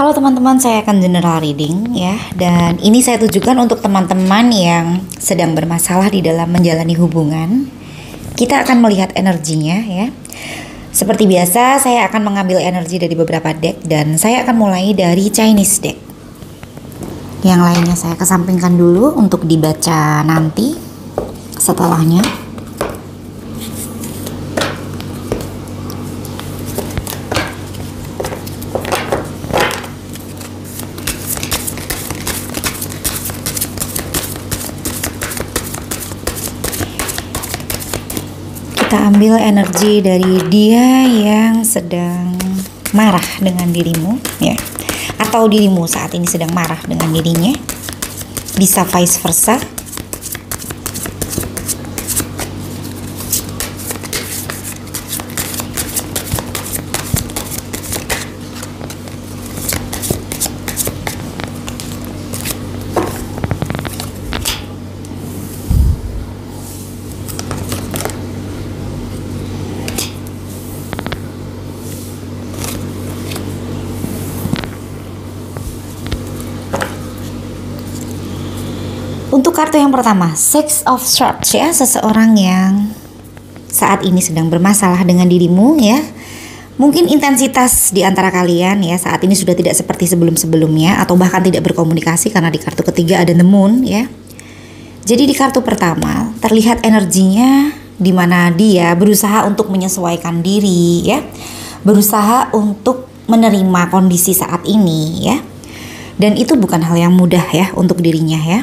Halo teman-teman, saya akan general reading ya. Dan ini saya tujukan untuk teman-teman yang sedang bermasalah di dalam menjalani hubungan. Kita akan melihat energinya ya. Seperti biasa, saya akan mengambil energi dari beberapa deck dan saya akan mulai dari Chinese deck. Yang lainnya saya kesampingkan dulu untuk dibaca nanti setelahnya. Kita ambil energi dari dia yang sedang marah dengan dirimu ya, atau dirimu saat ini sedang marah dengan dirinya, bisa vice versa. Untuk kartu yang pertama, Six of Swords ya, seseorang yang saat ini sedang bermasalah dengan dirimu ya. Mungkin intensitas di antara kalian ya saat ini sudah tidak seperti sebelum-sebelumnya atau bahkan tidak berkomunikasi karena di kartu ketiga ada The Moon ya. Jadi di kartu pertama terlihat energinya di mana dia berusaha untuk menyesuaikan diri ya. Berusaha untuk menerima kondisi saat ini ya. Dan itu bukan hal yang mudah ya untuk dirinya ya.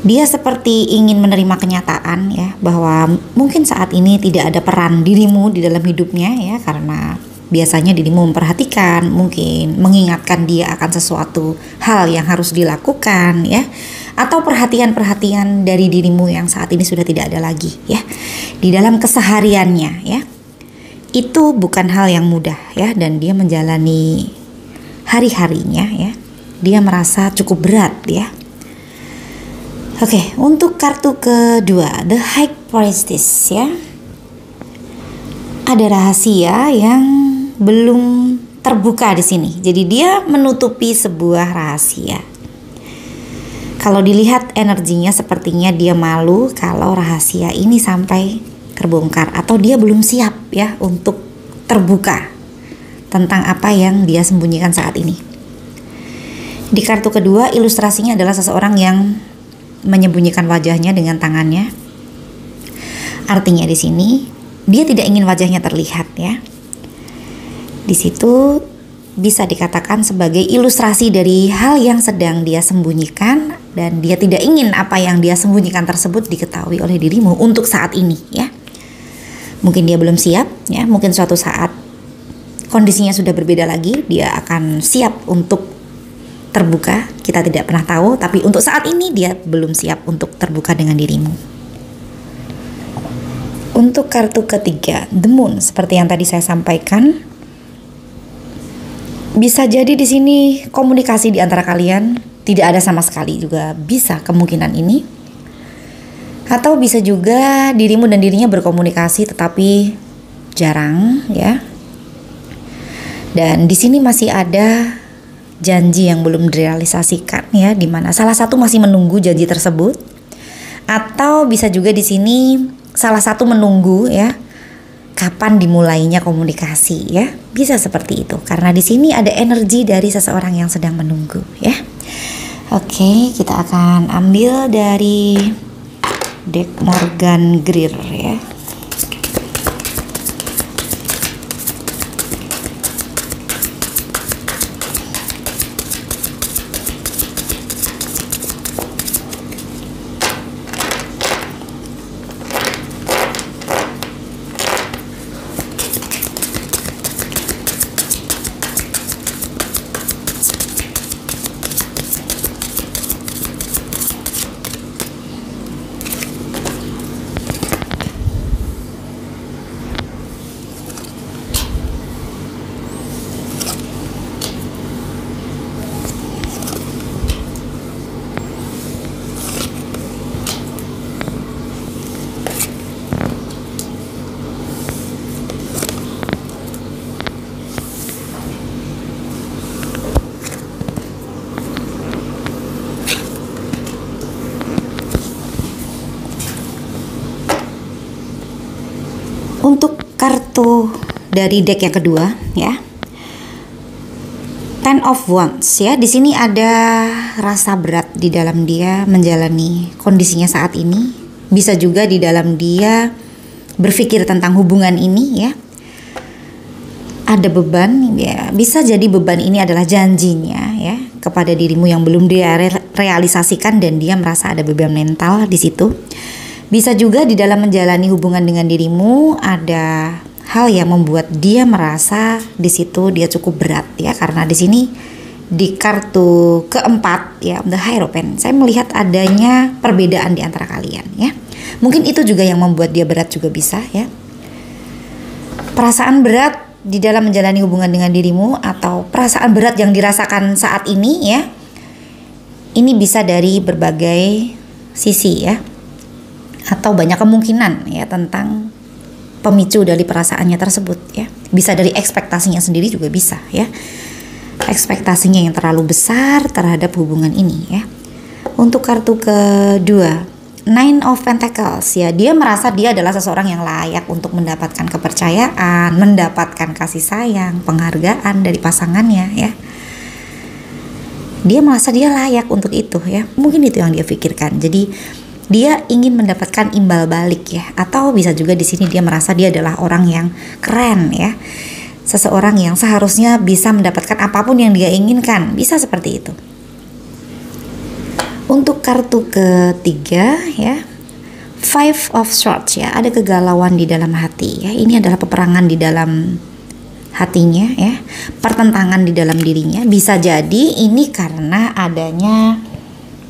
Dia seperti ingin menerima kenyataan ya bahwa mungkin saat ini tidak ada peran dirimu di dalam hidupnya ya, karena biasanya dirimu memperhatikan, mungkin mengingatkan dia akan sesuatu hal yang harus dilakukan ya, atau perhatian-perhatian dari dirimu yang saat ini sudah tidak ada lagi ya di dalam kesehariannya ya. Itu bukan hal yang mudah ya, dan dia menjalani hari-harinya ya. Dia merasa cukup berat ya. Oke, untuk kartu kedua, The High Priestess ya. Ada rahasia yang belum terbuka di sini. Jadi dia menutupi sebuah rahasia. Kalau dilihat energinya sepertinya dia malu kalau rahasia ini sampai terbongkar atau dia belum siap ya untuk terbuka tentang apa yang dia sembunyikan saat ini. Di kartu kedua, ilustrasinya adalah seseorang yang menyembunyikan wajahnya dengan tangannya. Artinya di sini dia tidak ingin wajahnya terlihat ya. Di situ bisa dikatakan sebagai ilustrasi dari hal yang sedang dia sembunyikan dan dia tidak ingin apa yang dia sembunyikan tersebut diketahui oleh dirimu untuk saat ini ya. Mungkin dia belum siap ya, mungkin suatu saat kondisinya sudah berbeda lagi, dia akan siap untuk terbuka, kita tidak pernah tahu, tapi untuk saat ini dia belum siap untuk terbuka dengan dirimu. Untuk kartu ketiga, The Moon, seperti yang tadi saya sampaikan, bisa jadi di sini komunikasi di antara kalian tidak ada sama sekali, juga bisa kemungkinan ini. Atau bisa juga dirimu dan dirinya berkomunikasi tetapi jarang ya. Dan di sini masih ada janji yang belum direalisasikan ya, di mana salah satu masih menunggu janji tersebut, atau bisa juga di sini salah satu menunggu ya kapan dimulainya komunikasi ya, bisa seperti itu karena di sini ada energi dari seseorang yang sedang menunggu ya. Oke, kita akan ambil dari deck Morgan Greer ya. dari deck yang kedua ya. Ten of Wands ya. Di sini ada rasa berat di dalam dia menjalani kondisinya saat ini. Bisa juga di dalam dia berpikir tentang hubungan ini ya. Ada beban ya. Bisa jadi beban ini adalah janjinya ya kepada dirimu yang belum dia realisasikan dan dia merasa ada beban mental di situ. Bisa juga di dalam menjalani hubungan dengan dirimu ada hal yang membuat dia merasa di situ dia cukup berat ya, karena di sini di kartu keempat ya, The Hierophant, saya melihat adanya perbedaan di antara kalian ya. Mungkin itu juga yang membuat dia berat juga bisa ya. Perasaan berat di dalam menjalani hubungan dengan dirimu atau perasaan berat yang dirasakan saat ini ya. Ini bisa dari berbagai sisi ya. Atau banyak kemungkinan ya tentang pemicu dari perasaannya tersebut ya. Bisa dari ekspektasinya sendiri juga bisa ya. Ekspektasinya yang terlalu besar terhadap hubungan ini ya. Untuk kartu kedua, Nine of Pentacles ya, dia merasa dia adalah seseorang yang layak untuk mendapatkan kepercayaan, mendapatkan kasih sayang, penghargaan dari pasangannya ya. Dia merasa dia layak untuk itu ya. Mungkin itu yang dia pikirkan. Jadi dia ingin mendapatkan imbal balik ya, atau bisa juga di sini dia merasa dia adalah orang yang keren ya. Seseorang yang seharusnya bisa mendapatkan apapun yang dia inginkan, bisa seperti itu. Untuk kartu ketiga ya, Five of Swords ya, ada kegalauan di dalam hati ya. Ini adalah peperangan di dalam hatinya ya, pertentangan di dalam dirinya. Bisa jadi ini karena adanya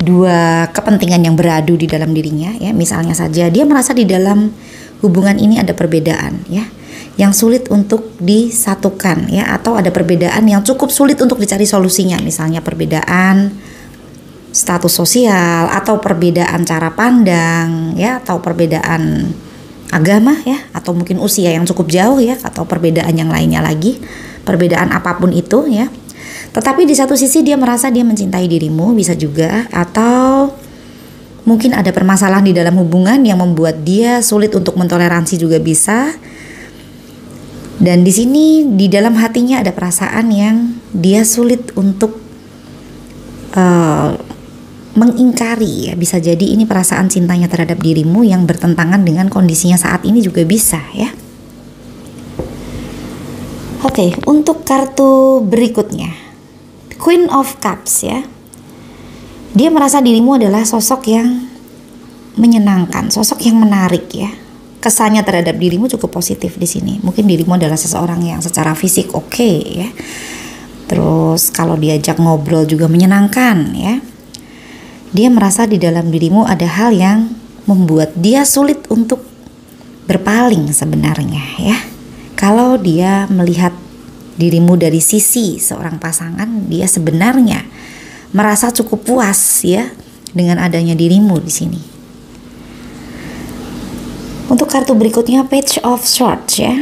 dua kepentingan yang beradu di dalam dirinya ya. Misalnya saja dia merasa di dalam hubungan ini ada perbedaan ya, yang sulit untuk disatukan ya, atau ada perbedaan yang cukup sulit untuk dicari solusinya. Misalnya perbedaan status sosial, atau perbedaan cara pandang ya, atau perbedaan agama ya, atau mungkin usia yang cukup jauh ya, atau perbedaan yang lainnya lagi, perbedaan apapun itu ya. Tetapi di satu sisi dia merasa dia mencintai dirimu, bisa juga, atau mungkin ada permasalahan di dalam hubungan yang membuat dia sulit untuk mentoleransi juga bisa. Dan di sini di dalam hatinya ada perasaan yang dia sulit untuk mengingkari ya. Bisa jadi ini perasaan cintanya terhadap dirimu yang bertentangan dengan kondisinya saat ini juga bisa ya. Oke, untuk kartu berikutnya, Queen of Cups ya. Dia merasa dirimu adalah sosok yang menyenangkan, sosok yang menarik ya. Kesannya terhadap dirimu cukup positif di sini. Mungkin dirimu adalah seseorang yang secara fisik oke ya. Terus kalau diajak ngobrol juga menyenangkan ya. Dia merasa di dalam dirimu ada hal yang membuat dia sulit untuk berpaling sebenarnya ya. Kalau dia melihat dirimu dari sisi seorang pasangan, dia sebenarnya merasa cukup puas ya dengan adanya dirimu di sini. Untuk kartu berikutnya, Page of Swords ya.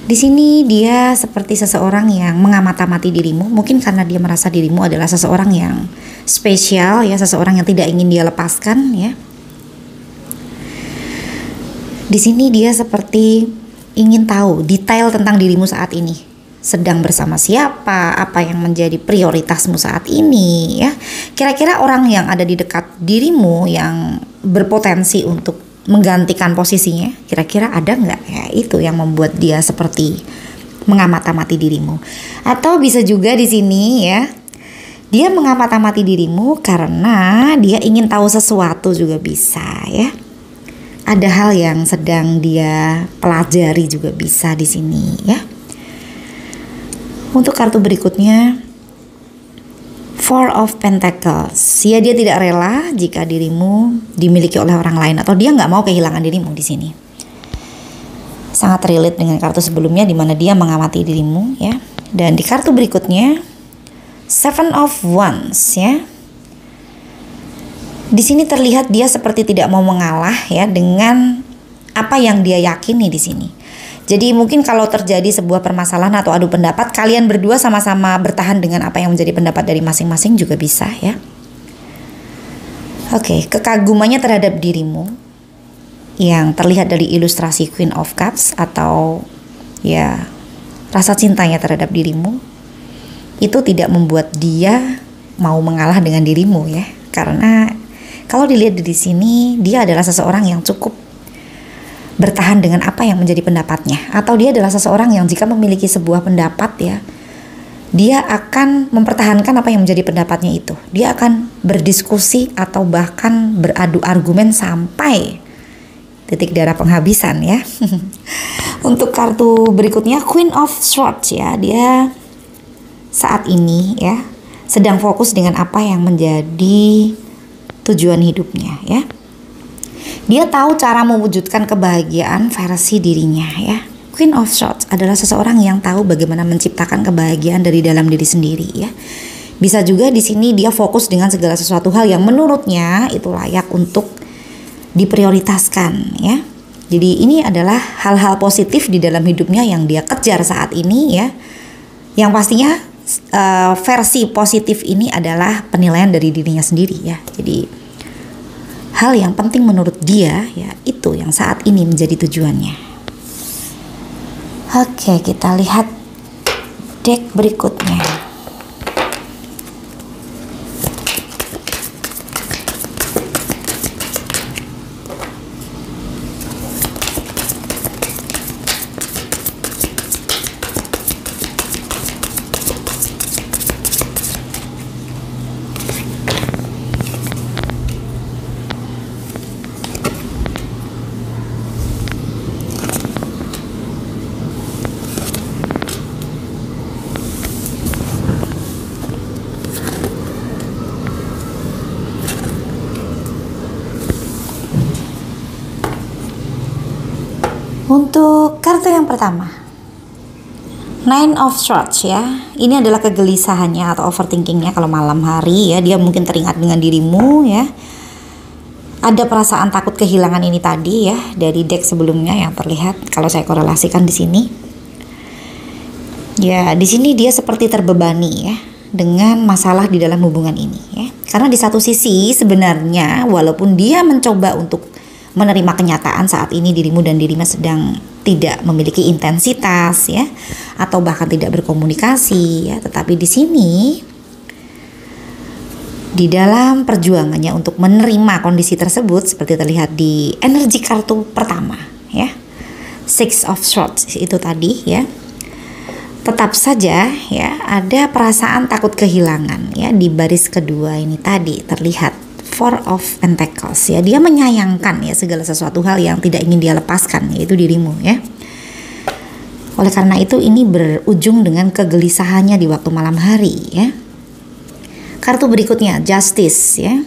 Di sini dia seperti seseorang yang mengamati dirimu, mungkin karena dia merasa dirimu adalah seseorang yang spesial ya, seseorang yang tidak ingin dia lepaskan ya. Di sini dia seperti ingin tahu detail tentang dirimu saat ini. Sedang bersama siapa, apa yang menjadi prioritasmu saat ini ya. Kira-kira orang yang ada di dekat dirimu yang berpotensi untuk menggantikan posisinya, kira-kira ada nggak ya? Itu yang membuat dia seperti mengamati dirimu. Atau bisa juga di sini ya, dia mengamati dirimu karena dia ingin tahu sesuatu juga bisa ya. Ada hal yang sedang dia pelajari juga bisa di sini ya. Untuk kartu berikutnya, Four of Pentacles ya, dia tidak rela jika dirimu dimiliki oleh orang lain, atau dia nggak mau kehilangan dirimu di sini. Sangat relate dengan kartu sebelumnya di mana dia mengamati dirimu ya. Dan di kartu berikutnya, Seven of Wands ya. Di sini terlihat dia seperti tidak mau mengalah ya dengan apa yang dia yakini di sini. Jadi mungkin kalau terjadi sebuah permasalahan atau adu pendapat, kalian berdua sama-sama bertahan dengan apa yang menjadi pendapat dari masing-masing juga bisa ya. Oke, kekagumannya terhadap dirimu yang terlihat dari ilustrasi Queen of Cups, atau ya rasa cintanya terhadap dirimu itu tidak membuat dia mau mengalah dengan dirimu ya. Karena kalau dilihat dari sini, dia adalah seseorang yang cukup bertahan dengan apa yang menjadi pendapatnya, atau dia adalah seseorang yang jika memiliki sebuah pendapat ya, dia akan mempertahankan apa yang menjadi pendapatnya itu. Dia akan berdiskusi atau bahkan beradu argumen sampai titik darah penghabisan ya. Untuk kartu berikutnya Queen of Swords ya, dia saat ini ya sedang fokus dengan apa yang menjadi tujuan hidupnya ya. Dia tahu cara mewujudkan kebahagiaan versi dirinya ya. Queen of Swords adalah seseorang yang tahu bagaimana menciptakan kebahagiaan dari dalam diri sendiri ya. Bisa juga di sini dia fokus dengan segala sesuatu hal yang menurutnya itu layak untuk diprioritaskan ya. Jadi ini adalah hal-hal positif di dalam hidupnya yang dia kejar saat ini ya. Yang pastinya versi positif ini adalah penilaian dari dirinya sendiri ya. Jadi hal yang penting menurut dia ya itu yang saat ini menjadi tujuannya. Oke, kita lihat deck berikutnya. Untuk kartu yang pertama, Nine of Swords ya. Ini adalah kegelisahannya atau overthinkingnya kalau malam hari ya. Dia mungkin teringat dengan dirimu ya. Ada perasaan takut kehilangan ini tadi ya dari deck sebelumnya yang terlihat kalau saya korelasikan di sini. Ya, di sini dia seperti terbebani ya dengan masalah di dalam hubungan ini ya. Karena di satu sisi sebenarnya walaupun dia mencoba untuk menerima kenyataan saat ini dirimu dan dirinya sedang tidak memiliki intensitas ya atau bahkan tidak berkomunikasi ya, tetapi di sini di dalam perjuangannya untuk menerima kondisi tersebut seperti terlihat di energi kartu pertama ya, Six of Swords itu tadi ya, tetap saja ya ada perasaan takut kehilangan ya. Di baris kedua ini tadi terlihat Four of Pentacles ya, dia menyayangkan ya segala sesuatu hal yang tidak ingin dia lepaskan yaitu dirimu ya. Oleh karena itu ini berujung dengan kegelisahannya di waktu malam hari ya. Kartu berikutnya Justice ya.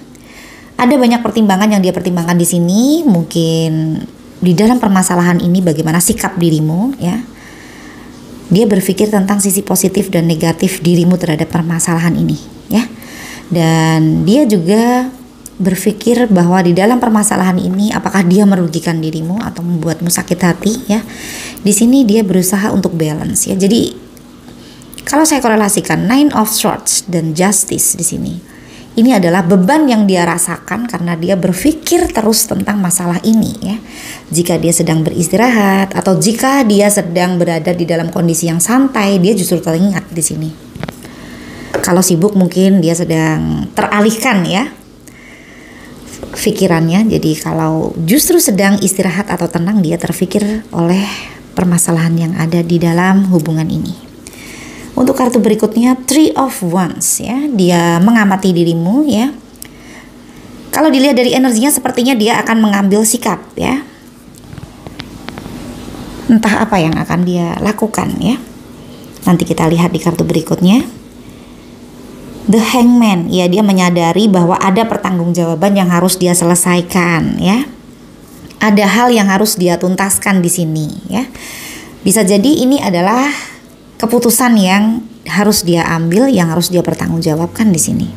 Ada banyak pertimbangan yang dia pertimbangkan di sini, mungkin di dalam permasalahan ini bagaimana sikap dirimu ya. Dia berpikir tentang sisi positif dan negatif dirimu terhadap permasalahan ini ya. Dan dia juga berpikir bahwa di dalam permasalahan ini apakah dia merugikan dirimu atau membuatmu sakit hati ya. Di sini dia berusaha untuk balance ya. Jadi kalau saya korelasikan Nine of Swords dan Justice di sini, ini adalah beban yang dia rasakan karena dia berpikir terus tentang masalah ini ya. Jika dia sedang beristirahat atau jika dia sedang berada di dalam kondisi yang santai, dia justru teringat di sini. Kalau sibuk mungkin dia sedang teralihkan ya pikirannya. Jadi kalau justru sedang istirahat atau tenang, dia terpikir oleh permasalahan yang ada di dalam hubungan ini. Untuk kartu berikutnya Three of Wands ya, dia mengamati dirimu ya. Kalau dilihat dari energinya sepertinya dia akan mengambil sikap ya. Entah apa yang akan dia lakukan ya. Nanti kita lihat di kartu berikutnya. The Hangman ya, dia menyadari bahwa ada pertanggungjawaban yang harus dia selesaikan ya. Ada hal yang harus dia tuntaskan di sini ya. Bisa jadi ini adalah keputusan yang harus dia ambil, yang harus dia pertanggungjawabkan di sini.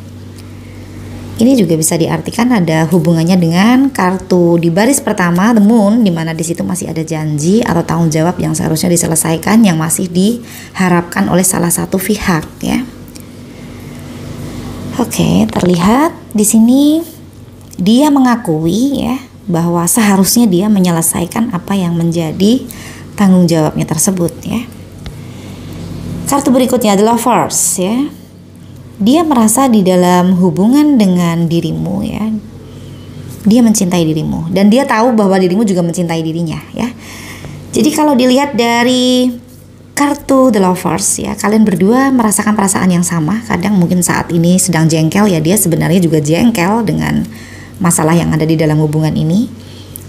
Ini juga bisa diartikan ada hubungannya dengan kartu di baris pertama The Moon, di mana di situ masih ada janji atau tanggung jawab yang seharusnya diselesaikan yang masih diharapkan oleh salah satu pihak ya. Oke, terlihat di sini dia mengakui ya bahwa seharusnya dia menyelesaikan apa yang menjadi tanggung jawabnya tersebut ya. Kartu berikutnya adalah Lovers ya. Dia merasa di dalam hubungan dengan dirimu ya, dia mencintai dirimu dan dia tahu bahwa dirimu juga mencintai dirinya ya. Jadi kalau dilihat dari kartu The Lovers ya, kalian berdua merasakan perasaan yang sama. Kadang mungkin saat ini sedang jengkel ya, dia sebenarnya juga jengkel dengan masalah yang ada di dalam hubungan ini.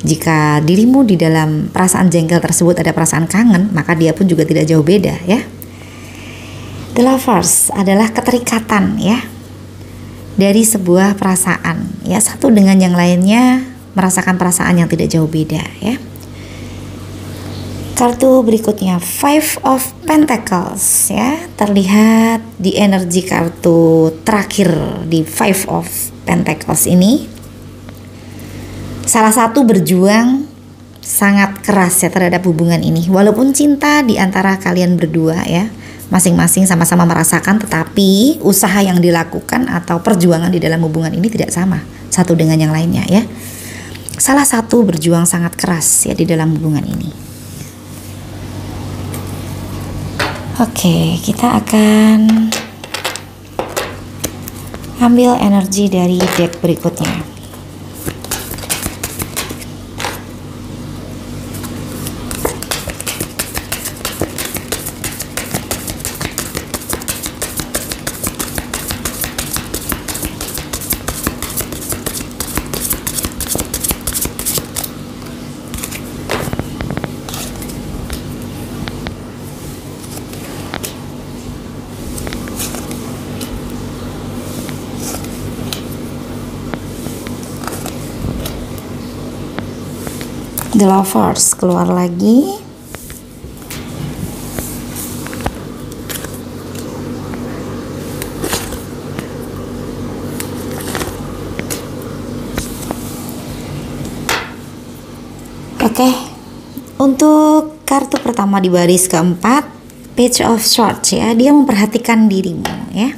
Jika dirimu di dalam perasaan jengkel tersebut ada perasaan kangen, maka dia pun juga tidak jauh beda ya. The Lovers adalah keterikatan ya dari sebuah perasaan ya, satu dengan yang lainnya merasakan perasaan yang tidak jauh beda ya. Kartu berikutnya Five of Pentacles ya, terlihat di energi kartu terakhir di Five of Pentacles ini. Salah satu berjuang sangat keras ya terhadap hubungan ini, walaupun cinta di antara kalian berdua ya, masing-masing sama-sama merasakan, tetapi usaha yang dilakukan atau perjuangan di dalam hubungan ini tidak sama satu dengan yang lainnya ya. Salah satu berjuang sangat keras ya di dalam hubungan ini. Oke, kita akan ambil energi dari deck berikutnya. The Lovers keluar lagi. Oke, untuk kartu pertama di baris keempat, Page of Swords ya, dia memperhatikan dirimu ya.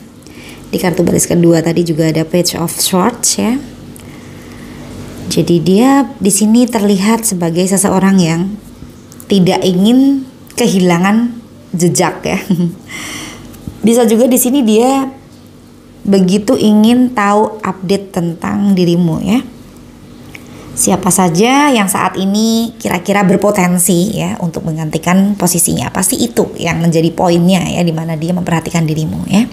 Di kartu baris kedua tadi juga ada Page of Swords ya. Jadi dia di sini terlihat sebagai seseorang yang tidak ingin kehilangan jejak ya. Bisa juga di sini dia begitu ingin tahu update tentang dirimu ya. Siapa saja yang saat ini kira-kira berpotensi ya untuk menggantikan posisinya. Pasti itu yang menjadi poinnya ya, di mana dia memperhatikan dirimu ya.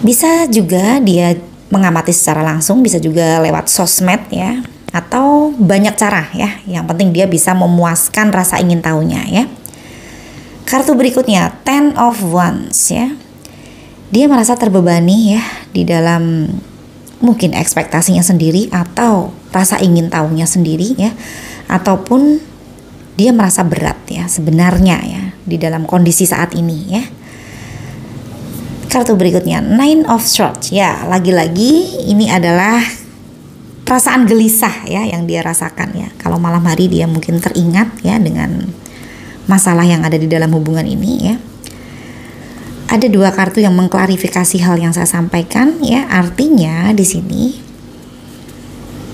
Bisa juga dia mengamati secara langsung, bisa juga lewat sosmed ya, atau banyak cara ya. Yang penting dia bisa memuaskan rasa ingin tahunya ya. Kartu berikutnya Ten of Wands ya. Dia merasa terbebani ya di dalam mungkin ekspektasinya sendiri atau rasa ingin tahunya sendiri ya, ataupun dia merasa berat ya sebenarnya ya di dalam kondisi saat ini ya. Kartu berikutnya Nine of Swords ya, lagi-lagi ini adalah perasaan gelisah ya yang dia rasakan ya. Kalau malam hari dia mungkin teringat ya dengan masalah yang ada di dalam hubungan ini ya. Ada dua kartu yang mengklarifikasi hal yang saya sampaikan ya. Artinya di sini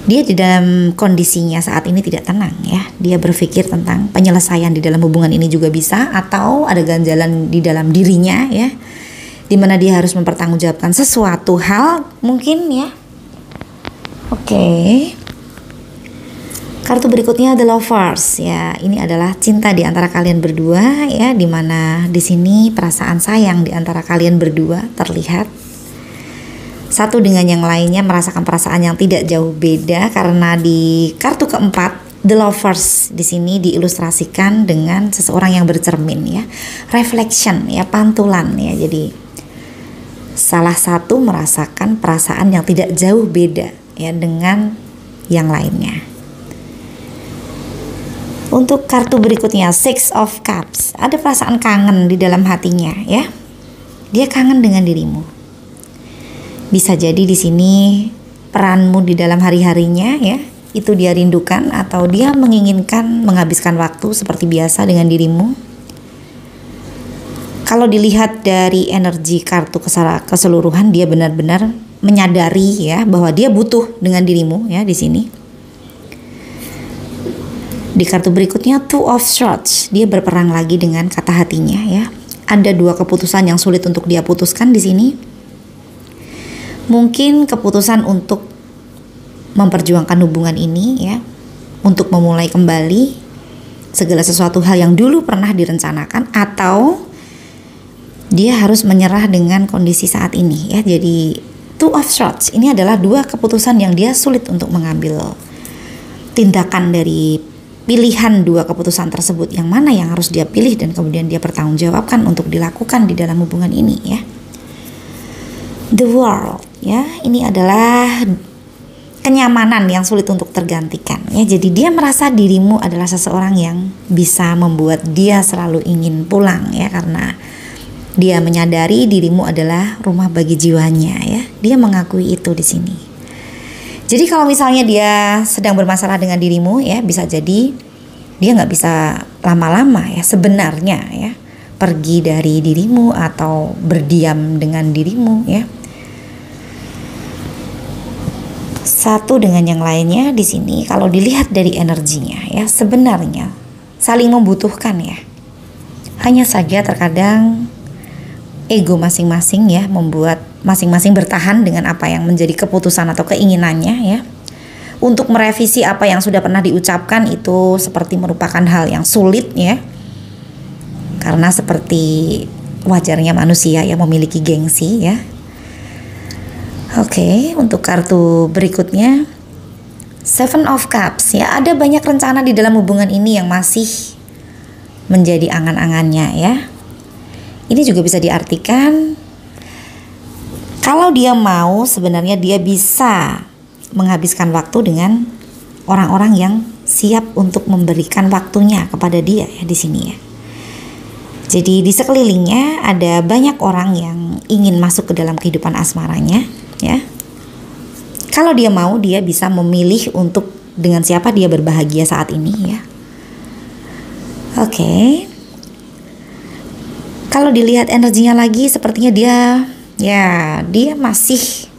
dia di dalam kondisinya saat ini tidak tenang ya. Dia berpikir tentang penyelesaian di dalam hubungan ini juga bisa, atau ada ganjalan di dalam dirinya ya, dimana dia harus mempertanggungjawabkan sesuatu hal mungkin ya. Oke. Kartu berikutnya The Lovers ya. Ini adalah cinta di antara kalian berdua ya, dimana di sini perasaan sayang di antara kalian berdua terlihat. Satu dengan yang lainnya merasakan perasaan yang tidak jauh beda, karena di kartu keempat The Lovers di sini diilustrasikan dengan seseorang yang bercermin ya. Reflection ya, pantulan ya. Jadi salah satu merasakan perasaan yang tidak jauh beda ya dengan yang lainnya. Untuk kartu berikutnya Six of Cups, ada perasaan kangen di dalam hatinya ya. Dia kangen dengan dirimu. Bisa jadi di sini peranmu di dalam hari-harinya ya, itu dia rindukan, atau dia menginginkan menghabiskan waktu seperti biasa dengan dirimu. Kalau dilihat dari energi kartu keseluruhan, dia benar-benar menyadari ya bahwa dia butuh dengan dirimu ya di sini. Di kartu berikutnya Two of Swords, dia berperang lagi dengan kata hatinya ya. Ada dua keputusan yang sulit untuk dia putuskan di sini. Mungkin keputusan untuk memperjuangkan hubungan ini ya, untuk memulai kembali segala sesuatu hal yang dulu pernah direncanakan, atau dia harus menyerah dengan kondisi saat ini ya. Jadi Two of Swords ini adalah dua keputusan yang dia sulit untuk mengambil tindakan dari pilihan dua keputusan tersebut, yang mana yang harus dia pilih dan kemudian dia pertanggungjawabkan untuk dilakukan di dalam hubungan ini ya. The World ya, ini adalah kenyamanan yang sulit untuk tergantikan ya. Jadi dia merasa dirimu adalah seseorang yang bisa membuat dia selalu ingin pulang ya, karena dia menyadari dirimu adalah rumah bagi jiwanya ya. Dia mengakui itu di sini. Jadi kalau misalnya dia sedang bermasalah dengan dirimu ya, bisa jadi dia nggak bisa lama-lama ya sebenarnya ya pergi dari dirimu atau berdiam dengan dirimu ya. Satu dengan yang lainnya di sini kalau dilihat dari energinya ya, sebenarnya saling membutuhkan ya. Hanya saja terkadang ego masing-masing ya membuat masing-masing bertahan dengan apa yang menjadi keputusan atau keinginannya ya. Untuk merevisi apa yang sudah pernah diucapkan itu seperti merupakan hal yang sulit ya. Karena seperti wajarnya manusia yang memiliki gengsi ya. Oke, untuk kartu berikutnya Seven of Cups ya, ada banyak rencana di dalam hubungan ini yang masih menjadi angan-angannya ya. Ini juga bisa diartikan kalau dia mau, sebenarnya dia bisa menghabiskan waktu dengan orang-orang yang siap untuk memberikan waktunya kepada dia ya di sini ya. Jadi di sekelilingnya ada banyak orang yang ingin masuk ke dalam kehidupan asmaranya ya. Kalau dia mau, dia bisa memilih untuk dengan siapa dia berbahagia saat ini ya. Oke. Kalau dilihat energinya lagi, sepertinya dia masih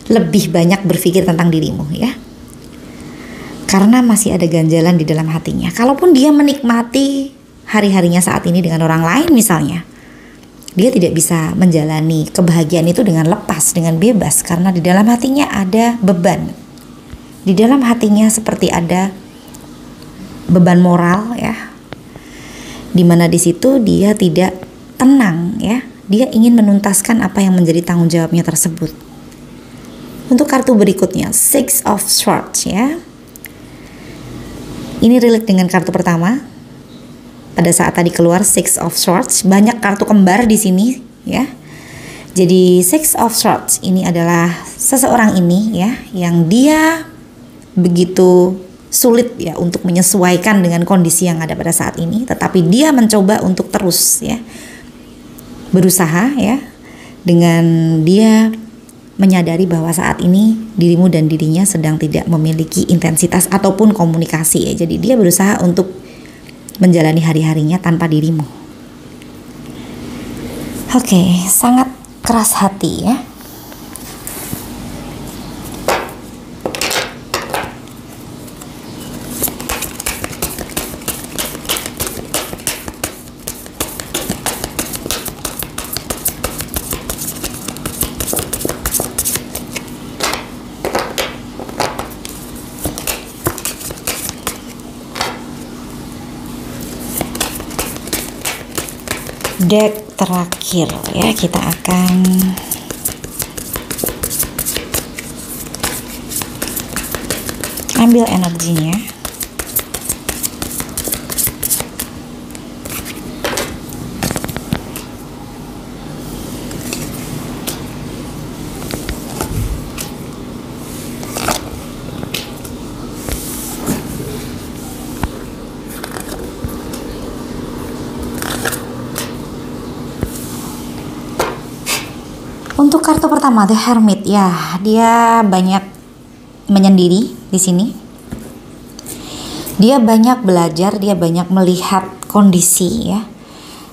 lebih banyak berpikir tentang dirimu ya. Karena masih ada ganjalan di dalam hatinya. Kalaupun dia menikmati hari-harinya saat ini dengan orang lain misalnya, dia tidak bisa menjalani kebahagiaan itu dengan lepas, dengan bebas, karena di dalam hatinya ada beban. Di dalam hatinya seperti ada beban moral ya. Dimana di situ dia tidak tenang ya. Dia ingin menuntaskan apa yang menjadi tanggung jawabnya tersebut. Untuk kartu berikutnya, Six of Swords ya. Ini relate dengan kartu pertama. Pada saat tadi keluar Six of Swords, banyak kartu kembar di sini ya. Jadi Six of Swords ini adalah seseorang ini ya, yang dia begitu sulit ya untuk menyesuaikan dengan kondisi yang ada pada saat ini, tetapi dia mencoba untuk terus ya berusaha ya, dengan dia menyadari bahwa saat ini dirimu dan dirinya sedang tidak memiliki intensitas ataupun komunikasi ya. Jadi dia berusaha untuk menjalani hari-harinya tanpa dirimu. Oke, sangat keras hati ya. Deck terakhir ya, kita akan ambil energinya. Untuk kartu pertama The Hermit ya, dia banyak menyendiri di sini. Dia banyak belajar, dia banyak melihat kondisi ya.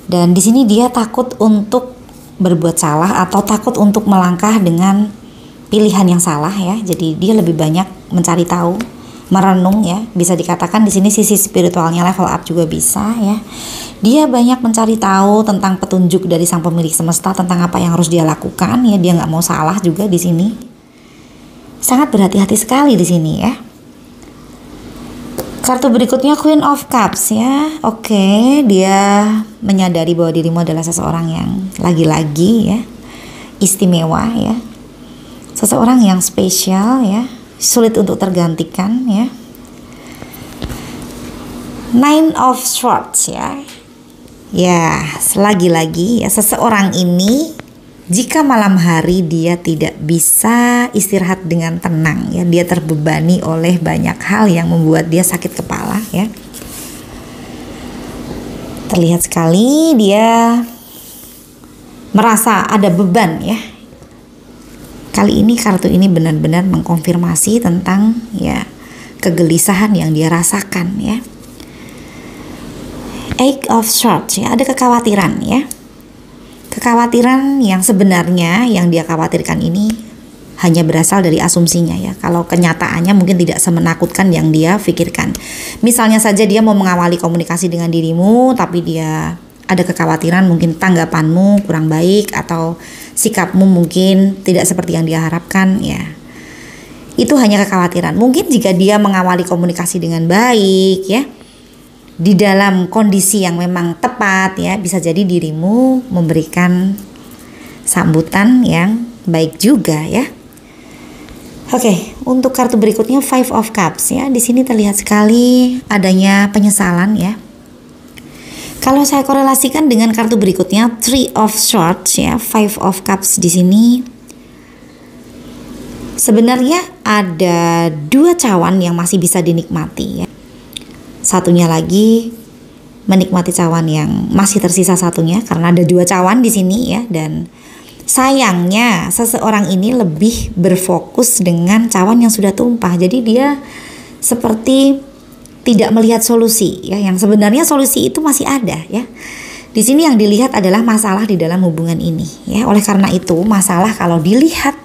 Dan di sini dia takut untuk berbuat salah atau takut untuk melangkah dengan pilihan yang salah ya. Jadi dia lebih banyak mencari tahu merenung ya, bisa dikatakan di sini sisi spiritualnya level up juga bisa ya. Dia banyak mencari tahu tentang petunjuk dari sang pemilik semesta tentang apa yang harus dia lakukan ya. Dia nggak mau salah juga di sini. Sangat berhati-hati sekali di sini ya. Kartu berikutnya Queen of Cups ya. Oke, dia menyadari bahwa dirimu adalah seseorang yang lagi-lagi ya istimewa ya. Seseorang yang spesial ya, sulit untuk tergantikan ya. Nine of Swords ya. Ya, lagi-lagi ya seseorang ini jika malam hari dia tidak bisa istirahat dengan tenang ya, dia terbebani oleh banyak hal yang membuat dia sakit kepala ya. Terlihat sekali dia merasa ada beban ya. Kali ini kartu ini benar-benar mengkonfirmasi tentang ya kegelisahan yang dia rasakan ya. Eight of Swords ya, ada kekhawatiran ya. Kekhawatiran yang sebenarnya yang dia khawatirkan ini hanya berasal dari asumsinya ya. Kalau kenyataannya mungkin tidak semenakutkan yang dia pikirkan. Misalnya saja dia mau mengawali komunikasi dengan dirimu, tapi dia ada kekhawatiran mungkin tanggapanmu kurang baik atau sikapmu mungkin tidak seperti yang dia harapkan ya. Itu hanya kekhawatiran. Mungkin jika dia mengawali komunikasi dengan baik ya, di dalam kondisi yang memang tepat ya, bisa jadi dirimu memberikan sambutan yang baik juga ya. Oke, untuk kartu berikutnya Five of Cups ya. Di sini terlihat sekali adanya penyesalan ya. Kalau saya korelasikan dengan kartu berikutnya Three of Swords ya, Five of Cups di sini sebenarnya ada dua cawan yang masih bisa dinikmati ya. Satunya lagi menikmati cawan yang masih tersisa satunya karena ada dua cawan di sini ya, dan sayangnya seseorang ini lebih berfokus dengan cawan yang sudah tumpah. Jadi dia seperti tidak melihat solusi ya, yang sebenarnya solusi itu masih ada ya. Di sini yang dilihat adalah masalah di dalam hubungan ini ya. Oleh karena itu masalah kalau dilihat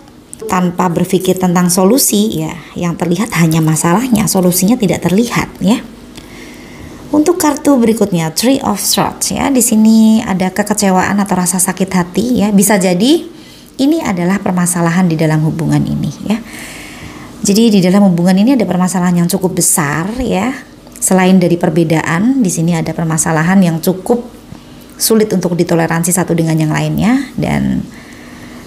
tanpa berpikir tentang solusi ya, yang terlihat hanya masalahnya, solusinya tidak terlihat ya. Untuk kartu berikutnya Three of Swords ya, di sini ada kekecewaan atau rasa sakit hati ya. Bisa jadi ini adalah permasalahan di dalam hubungan ini ya. Jadi di dalam hubungan ini ada permasalahan yang cukup besar ya. Selain dari perbedaan, di sini ada permasalahan yang cukup sulit untuk ditoleransi satu dengan yang lainnya, dan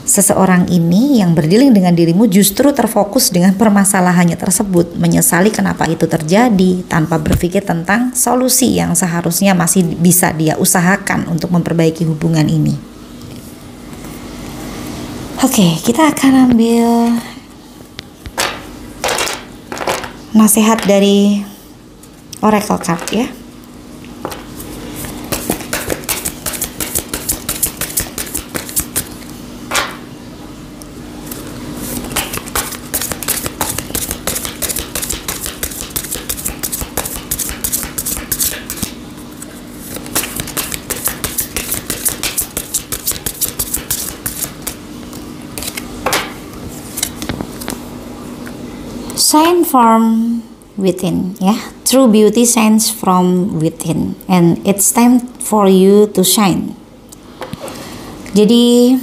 seseorang ini yang berdealing dengan dirimu justru terfokus dengan permasalahannya tersebut, menyesali kenapa itu terjadi tanpa berpikir tentang solusi yang seharusnya masih bisa dia usahakan untuk memperbaiki hubungan ini. Oke, kita akan ambil nasihat dari Oracle Card ya. Shine from within ya. True beauty shines from within and it's time for you to shine. Jadi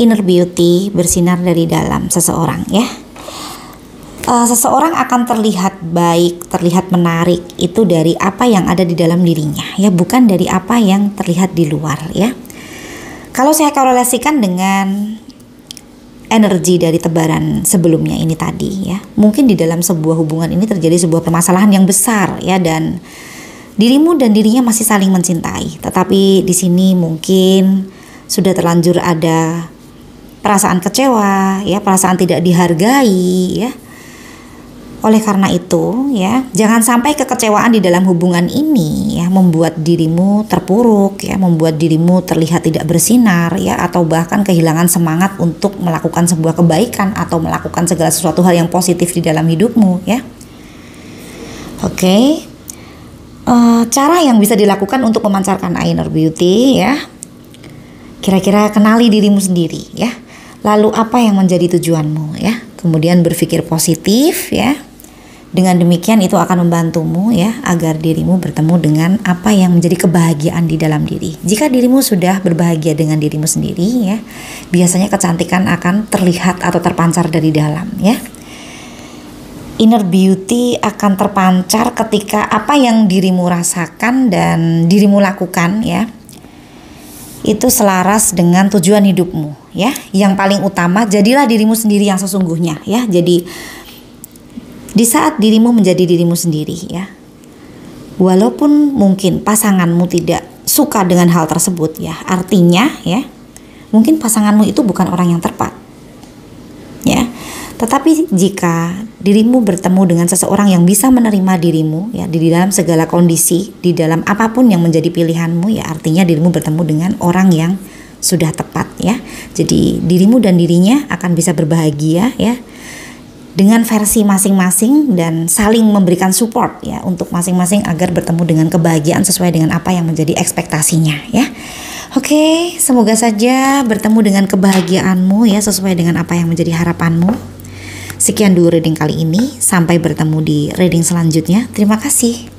inner beauty bersinar dari dalam seseorang ya. Seseorang akan terlihat baik, terlihat menarik itu dari apa yang ada di dalam dirinya ya, bukan dari apa yang terlihat di luar ya. Kalau saya korelasikan dengan energi dari tebaran sebelumnya ini tadi ya, mungkin di dalam sebuah hubungan ini terjadi sebuah permasalahan yang besar ya, dan dirimu dan dirinya masih saling mencintai, tetapi di sini mungkin sudah terlanjur ada perasaan kecewa ya, perasaan tidak dihargai ya. Oleh karena itu ya, jangan sampai kekecewaan di dalam hubungan ini ya membuat dirimu terpuruk ya, membuat dirimu terlihat tidak bersinar ya, atau bahkan kehilangan semangat untuk melakukan sebuah kebaikan atau melakukan segala sesuatu hal yang positif di dalam hidupmu ya. Oke. Cara yang bisa dilakukan untuk memancarkan inner beauty ya, kira-kira kenali dirimu sendiri ya. Lalu apa yang menjadi tujuanmu ya, kemudian berpikir positif ya. Dengan demikian itu akan membantumu ya agar dirimu bertemu dengan apa yang menjadi kebahagiaan di dalam diri. Jika dirimu sudah berbahagia dengan dirimu sendiri ya, biasanya kecantikan akan terlihat atau terpancar dari dalam ya. Inner beauty akan terpancar ketika apa yang dirimu rasakan dan dirimu lakukan ya, itu selaras dengan tujuan hidupmu ya. Yang paling utama, jadilah dirimu sendiri yang sesungguhnya ya. Jadi di saat dirimu menjadi dirimu sendiri ya, walaupun mungkin pasanganmu tidak suka dengan hal tersebut ya, artinya ya mungkin pasanganmu itu bukan orang yang tepat ya. Tetapi jika dirimu bertemu dengan seseorang yang bisa menerima dirimu ya, di dalam segala kondisi, di dalam apapun yang menjadi pilihanmu ya, artinya dirimu bertemu dengan orang yang sudah tepat ya. Jadi dirimu dan dirinya akan bisa berbahagia ya, dengan versi masing-masing dan saling memberikan support ya untuk masing-masing agar bertemu dengan kebahagiaan sesuai dengan apa yang menjadi ekspektasinya ya. Oke, semoga saja bertemu dengan kebahagiaanmu ya sesuai dengan apa yang menjadi harapanmu. Sekian dulu reading kali ini, sampai bertemu di reading selanjutnya. Terima kasih.